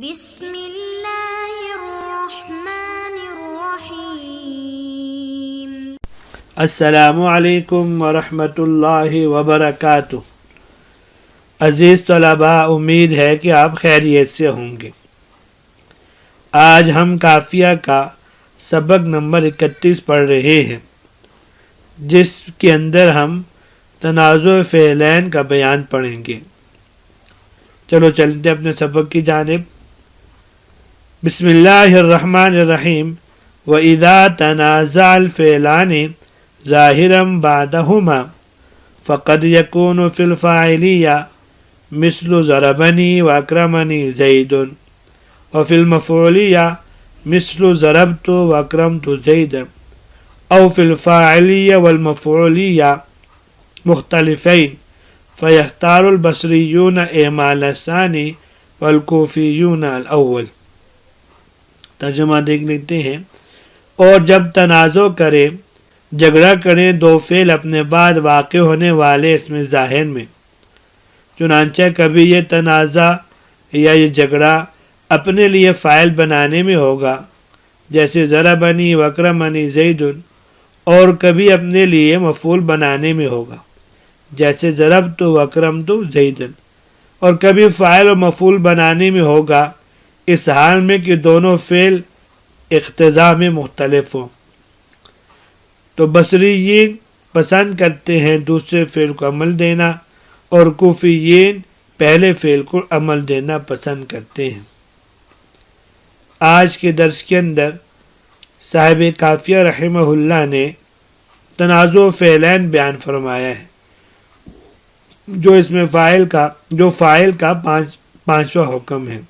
بسم اللہ الرحمن الرحیم۔ السلام علیکم ورحمۃ اللہ وبرکاتہ۔ عزیز طلباء، امید ہے کہ آپ خیریت سے ہوں گے۔ آج ہم قافیہ کا سبق نمبر 31 پڑھ رہے ہیں، جس کے اندر ہم تنازع فعلین کا بیان پڑھیں گے۔ چلو چلتے اپنے سبق کی جانب۔ بسم اللہ الرحمن الرحیم۔ وَإِذَا تَنَازَعَ الْفِعْلَانِ ظَاهِرًا بَعْدَهُمَا فَقَدْ يَكُونُ فِي الْفَاعِلِيَّةِ مِثْلُ ضَرَبَنِي وَأَكْرَمَنِي زَيْدٌ، وفي المفعولية مثل ضربت وأكرمت زيدا، أو في الفاعلية والمفعولية مختلفين فيختار البصريون إعمال الثاني والكوفيون الأول۔ ترجمہ دیکھ لیتے ہیں۔ اور جب تنازع کرے، جھگڑا کریں دو فعل اپنے بعد واقع ہونے والے اسم ظاہر میں، چنانچہ کبھی یہ تنازع یا یہ جھگڑا اپنے لیے فاعل بنانے میں ہوگا، جیسے ضربنی واکرمنی زید، اور کبھی اپنے لیے مفعول بنانے میں ہوگا، جیسے ضربت واکرمت زید، اور کبھی فاعل و مفعول بنانے میں ہوگا، اس حال میں کہ دونوں فعل اقتضاء میں مختلف ہوں۔ تو بصریین پسند کرتے ہیں دوسرے فعل کو عمل دینا، اور کوفیین پہلے فعل کو عمل دینا پسند کرتے ہیں۔ آج کے درس کے اندر صاحب قافیہ رحمہ اللہ نے تنازع فعلین بیان فرمایا ہے، جو اس میں فاعل کا پانچواں حکم ہے۔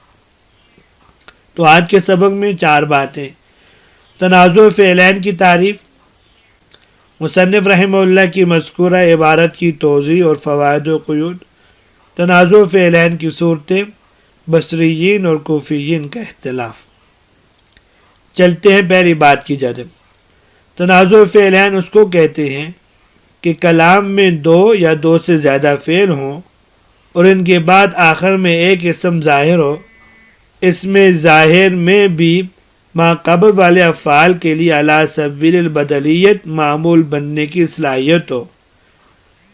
تو آج کے سبق میں 4 باتیں۔ تنازع فعلین کی تعریف، مصنف رحمہ اللہ کی مذکورہ عبارت کی توضیح اور فوائد و قیود، تنازع فعلین کی صورتیں، بصریین اور کوفیین کا اختلاف۔ چلتے ہیں پہلی بات کی جانب۔ تنازع فعلین اس کو کہتے ہیں کہ کلام میں 2 یا 2 سے زیادہ فعل ہوں اور ان کے بعد آخر میں ایک اسم ظاہر ہو، اس میں ظاہر میں بھی ما قبل والے افعال کے لیے علی سبیل البدلیت معمول بننے کی صلاحیت ہو،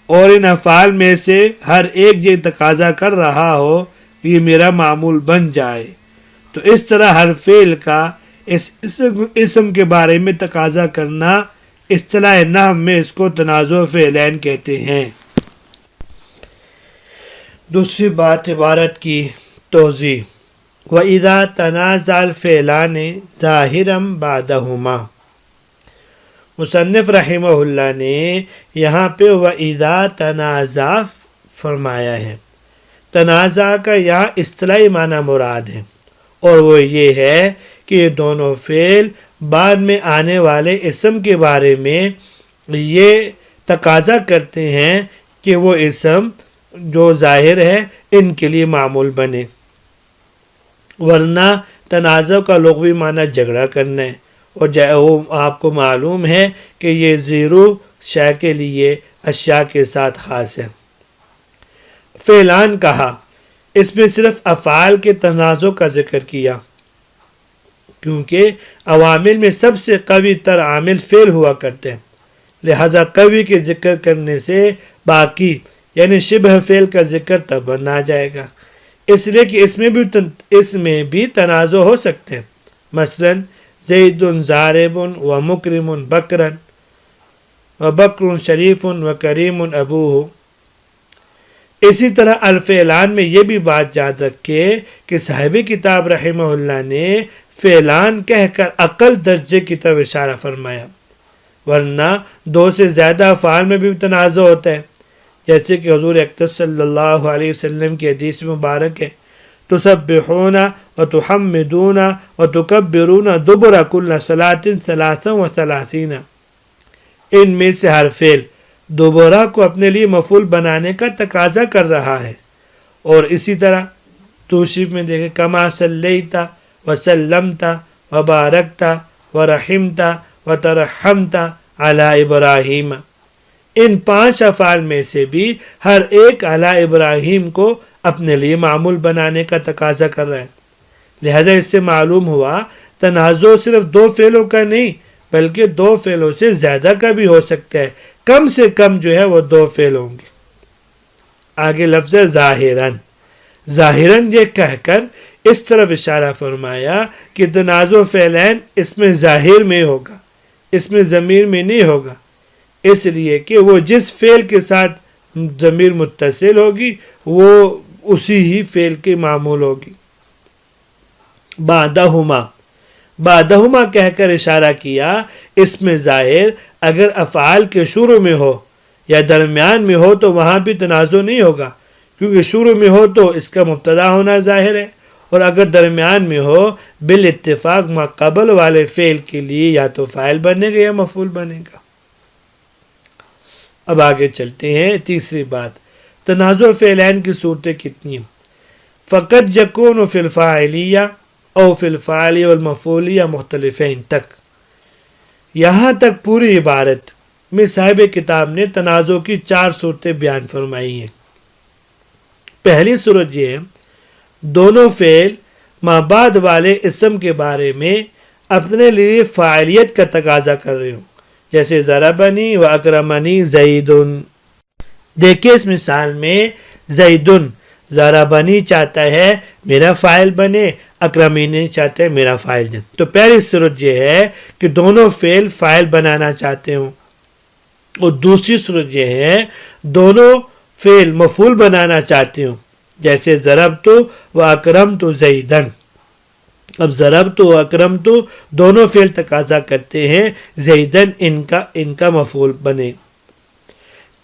اور ان افعال میں سے ہر ایک یہ تقاضا کر رہا ہو کہ یہ میرا معمول بن جائے، تو اس طرح ہر فعل کا اس اسم کے بارے میں تقاضا کرنا، اصطلاح نحو میں اس کو تنازع فعلین کہتے ہیں۔ دوسری بات عبارت کی توضیح۔ وَإِذَا تَنَازَعَ الْفِعْلَانِ ظَاهِرًا بَعْدَهُمَا، مصنف رحمہ اللہ نے یہاں پہ وَإِذَا تَنَازَعَ فرمایا ہے۔ تنازع کا یہاں اصطلاحی معنی مراد ہے، اور وہ یہ ہے کہ یہ دونوں فعل بعد میں آنے والے اسم کے بارے میں یہ تقاضا کرتے ہیں کہ وہ اسم جو ظاہر ہے ان کے لیے معمول بنے، ورنہ تنازع کا لغوی معنی جھگڑا کرنا ہے، اور آپ کو معلوم ہے کہ یہ زیرو شے کے لیے اشیاء کے ساتھ خاص ہے۔ فعلان کہا، اس میں صرف افعال کے تنازع کا ذکر کیا، کیونکہ عوامل میں سب سے قوی تر عامل فعل ہوا کرتے ہیں، لہذا قوی کے ذکر کرنے سے باقی یعنی شبہ فعل کا ذکر تب نہ جائے گا، اس لیے کہ اس میں بھی تنازع ہو سکتے ہیں۔ مثلا زید ضارب و مکرم بکرا و بکر شریف و کریم ابوہ۔ اسی طرح الفعلان میں یہ بھی بات یاد رکھے کہ صاحب کتاب رحمہ اللہ نے فعلان کہہ کر اقل درجے کی طرف اشارہ فرمایا، ورنہ 2 سے زیادہ افعال میں بھی تنازع ہوتا ہے، جیسے کہ حضور اکرم صلی اللہ علیہ وسلم کی حدیث مبارک ہے، تسبحون وتحمدون وتکبرون دبر کل صلاۃ 33، ان میں سے ہر فعل دوبارہ کو اپنے لیے مفعول بنانے کا تقاضا کر رہا ہے۔ اور اسی طرح توصیف میں دیکھیں، کما صلیت وسلمت وبارکت ورحمت وترحمت علی ابراہیم، ان 5 افعال میں سے بھی ہر ایک علی ابراہیم کو اپنے لیے معمول بنانے کا تقاضا کر رہا ہے۔ لہذا اس سے معلوم ہوا تنازع صرف دو فعلوں کا نہیں بلکہ دو فعلوں سے زیادہ کا بھی ہو سکتا ہے، کم سے کم جو ہے وہ دو فعل ہوں گے۔ آگے لفظ ہے ظاہراً، ظاہراً یہ کہہ کر اس طرف اشارہ فرمایا کہ تنازع فعلین اس میں ظاہر میں ہوگا، اس میں ضمیر میں نہیں ہوگا، اس لیے کہ وہ جس فعل کے ساتھ ضمیر متصل ہوگی وہ اسی ہی فعل کی معمول ہوگی۔ بعدہما، بعدہما کہہ کر اشارہ کیا اس میں ظاہر اگر افعال کے شروع میں ہو یا درمیان میں ہو تو وہاں بھی تنازع نہیں ہوگا، کیونکہ شروع میں ہو تو اس کا مبتدا ہونا ظاہر ہے، اور اگر درمیان میں ہو بالاتفاق ما قبل والے فعل کے لیے یا تو فاعل بنے گا یا مفعول بنے گا۔ اب آگے چلتے ہیں، تیسری بات، تنازع فعلین کی صورتیں کتنی ہیں؟ فقط یکون فی الفاعلیہ او فی الفاعل والمفعولیہ مختلفین تک، یہاں تک پوری عبارت میں صاحب کتاب نے تنازع کی 4 صورتیں بیان فرمائی ہیں۔ پہلی صورت یہ ہے دونوں فعل ما بعد والے اسم کے بارے میں اپنے لیے فاعلیت کا تقاضا کر رہے ہوں، جیسے ضربنی و اکرمنی زیدن۔ دیکھیں اس مثال میں زیدن ضربنی چاہتا ہے میرا فاعل بنے، اکرمنی چاہتا ہے میرا فاعل بنے۔ تو پہلی صورت یہ ہے کہ دونوں فعل فاعل بنانا چاہتے ہوں، اور دوسری صورت یہ ہے دونوں فعل مفعول بنانا چاہتے ہوں، جیسے ضربت و اکرمت زیدن۔ اب ضربت و اکرمت دونوں فعل تقاضا کرتے ہیں زیدن ان کا مفعول بنے۔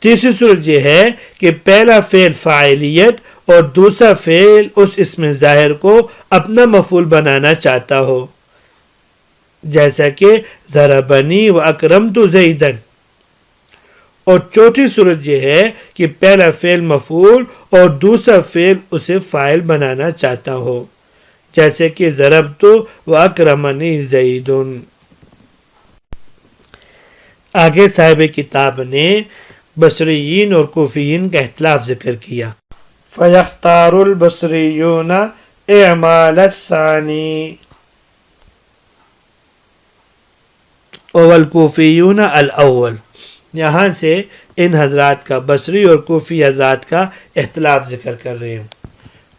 تیسری صورت یہ ہے کہ پہلا فعل فاعلیت اور دوسرا فعل اس اسم ظاہر کو اپنا مفعول بنانا چاہتا ہو، جیسا کہ ضربنی و اکرمت زیدن۔ اور چوتھی صورت یہ ہے کہ پہلا فعل مفعول اور دوسرا فعل اسے فاعل بنانا چاہتا ہو، جیسے کہ ضربت و اکرمنی زیدن۔ آگے صاحب کتاب نے بصریین اور کوفیین کا اختلاف ذکر کیا۔ فَيَخْتَارُ الْبَصْرِيُّونَ إِعْمَالَ الثَّانِي وَالْكُوفِيُّونَ الْأَوَّلِ۔ یہاں سے ان حضرات کا، بصری اور کوفی حضرات کا اختلاف ذکر کر رہے ہیں۔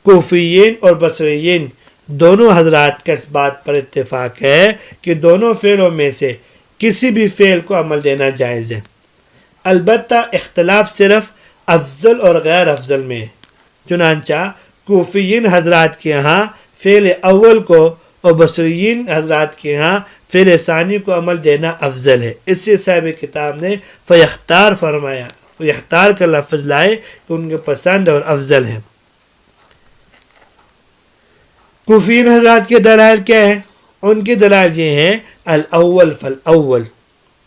کوفیین اور بصریین دونوں حضرات کا اس بات پر اتفاق ہے کہ دونوں فعلوں میں سے کسی بھی فعل کو عمل دینا جائز ہے، البتہ اختلاف صرف افضل اور غیر افضل میں ہے۔ چنانچہ کوفیین حضرات کے ہاں فعل اول کو اور بصریین حضرات کے ہاں فعل ثانی کو عمل دینا افضل ہے، اس سے صاحب کتاب نے فیختار فرمایا، فیختار کا لفظ لائے کہ ان کے پسند اور افضل ہے۔ کوفیین حضرات کے دلائل کیا ہیں؟ ان کی دلائل یہ ہیں الاول فالاول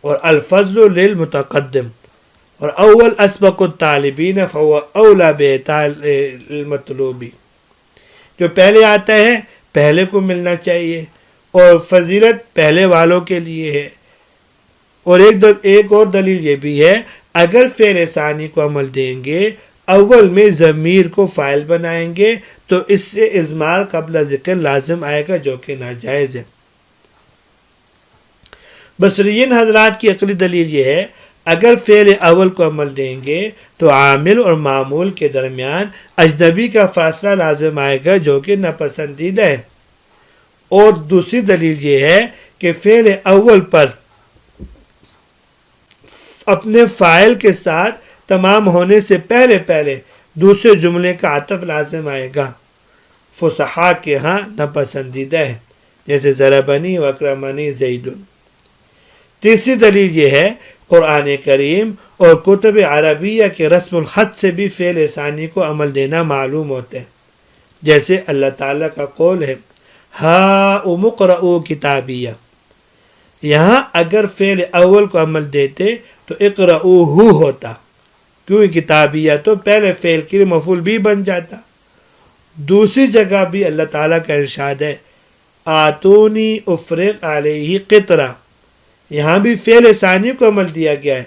اور الفضل للمتقدم، اور اول اسبق الطالبین فهو اولا بإعطاء المطلوب، جو پہلے آتا ہے پہلے کو ملنا چاہیے، اور فضیلت پہلے والوں کے لیے ہے۔ اور ایک اور دلیل یہ بھی ہے اگر فعل ثانی کو عمل دیں گے اول میں ضمیر کو فاعل بنائیں گے تو اس سے اضمار قبل ذکر لازم آئے گا جو کہ ناجائز ہے۔ بصریین حضرات کی عقلی دلیل یہ ہے اگر فعل اول کو عمل دیں گے تو عامل اور معمول کے درمیان اجنبی کا فاصلہ لازم آئے گا جو کہ ناپسندیدہ ہے۔ اور دوسری دلیل یہ ہے کہ فعل اول پر اپنے فاعل کے ساتھ تمام ہونے سے پہلے دوسرے جملے کا عطف لازم آئے گا، فصحاء کے ہاں ناپسندیدہ ہے، جیسے ضربنی و اکرمنی زیدن۔ تیسری دلیل یہ ہے قرآن کریم اور کتب عربیہ کے رسم الخط سے بھی فعل ثانی کو عمل دینا معلوم ہوتا ہے، جیسے اللہ تعالیٰ کا قول ہے ہاؤم اقرؤوا کتابیہ۔ یہاں اگر فعل اول کو عمل دیتے تو اقرؤوہ ہوتا، کیونکہ کتابیہ تو پہلے فعل کے لیے مفعول بھی بن جاتا۔ دوسری جگہ بھی اللہ تعالیٰ کا ارشاد ہے آتونی افرغ علیہ قطرہ، یہاں بھی فعل ثانی کو عمل دیا گیا ہے،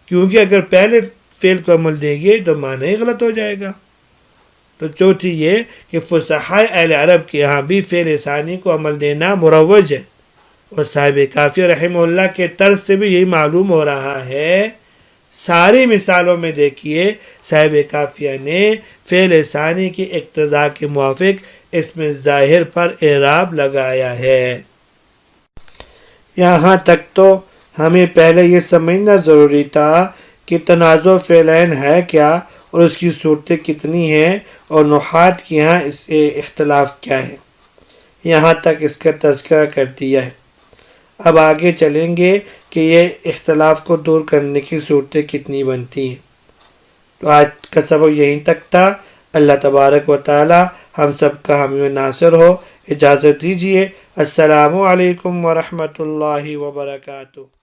کیونکہ اگر پہلے فعل کو عمل دیں گے تو معنی ہی غلط ہو جائے گا۔ تو چوتھی یہ کہ فصحاء اہل عرب کے یہاں بھی فعل ثانی کو عمل دینا مروج ہے، اور صاحب کافی رحمہ اللہ کے طرز سے بھی یہی معلوم ہو رہا ہے۔ ساری مثالوں میں دیکھیے صاحب کافیہ نے فعل ثانی کی اقتضاء کے موافق اس میں ظاہر پر اعراب لگایا ہے۔ یہاں تک تو ہمیں پہلے یہ سمجھنا ضروری تھا کہ تنازع فعلین ہے کیا اور اس کی صورتیں کتنی ہیں، اور نحات کے یہاں اس اختلاف کیا ہے۔ یہاں تک اس کا تذکرہ کر دیا ہے۔ اب آگے چلیں گے کہ یہ اختلاف کو دور کرنے کی صورتیں کتنی بنتی ہیں۔ تو آج کا سبق یہیں تک تھا۔ اللہ تبارک و تعالی ہم سب کا حامی و ناصر ہو۔ اجازت دیجیے۔ السلام علیکم ورحمۃ اللہ وبرکاتہ۔